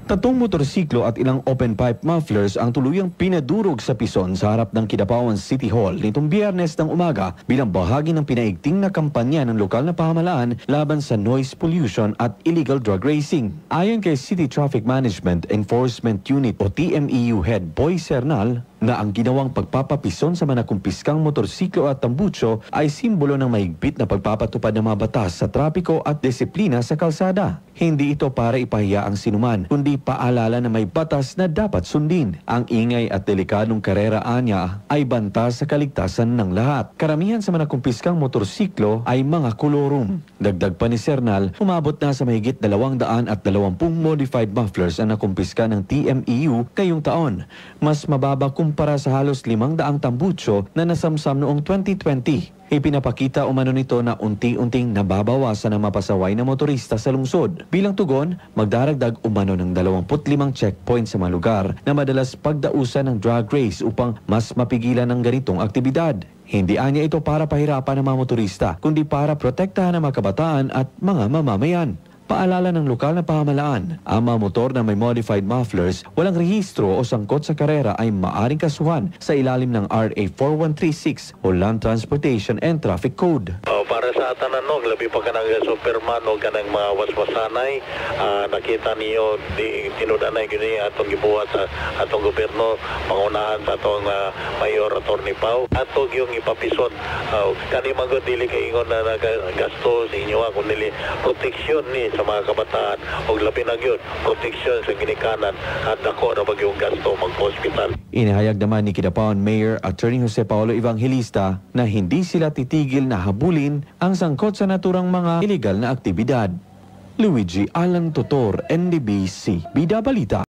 Tatong motorsiklo at ilang open pipe mufflers ang tuluyang pinadurog sa pison sa harap ng Kidapawan City Hall nitong Biyernes ng umaga bilang bahagi ng pinaigting na kampanya ng lokal na pamahalaan laban sa noise pollution at illegal drug racing. Ayon kay City Traffic Management Enforcement Unit o TMEU Head Boy Sernal, na ang ginawang pagpapapison sa mga nakumpiskang motorsiklo at tambutso ay simbolo ng mahigpit na pagpapatupad ng mga batas sa trapiko at disiplina sa kalsada. Hindi ito para ipahiya ang sinuman, kundi paalala na may batas na dapat sundin. Ang ingay at delikadong karera anya ay banta sa kaligtasan ng lahat. Karamihan sa mga nakumpiskang motorsiklo ay mga kolorum. Dagdag pa ni Sernal, umabot na sa mahigit 220 modified mufflers ang nakumpiska ng TMEU ngayong taon. Mas mababa kumpara sa halos 500 tambutso na nasamsam noong 2020. Ipinapakita umano nito na unti-unting nababawasan ang mapasaway na motorista sa lungsod. Bilang tugon, magdaragdag umano ng 25 checkpoints sa mga lugar na madalas pagdausan ng drag race upang mas mapigilan ang ganitong aktibidad. Hindi anya ito para pahirapan ng mga motorista, kundi para protektahan ang mga kabataan at mga mamamayan. Paalala ng lokal na pamahalaan, ang mga motor na may modified mufflers, walang rehistro o sangkot sa karera ay maaring kasuhan sa ilalim ng RA 4136 o Land Transportation and Traffic Code. Para sa atanan no, labi pa ka ng Superman o ka ng mga waswasanay, nakita niyo, tinudanay gini atong gibuhat sa atong gobyerno, pangunahan sa atong Mayor Atty. Pao. Atong yung ipapison, kani magod dili kay ingon na gasto sa inyo, kung nili proteksyon ni sa mga kabataan o labi na yun, proteksyon sa ginikanan at ako na mag yung gasto mag-hospital. Inihayag naman ni Kidapawan Mayor Atty. Jose Paulo Evangelista na hindi sila titigil na habulin ang sangkot sa naturang mga illegal na aktibidad. Luigi Alan Totor, NDBC, Bida Balita.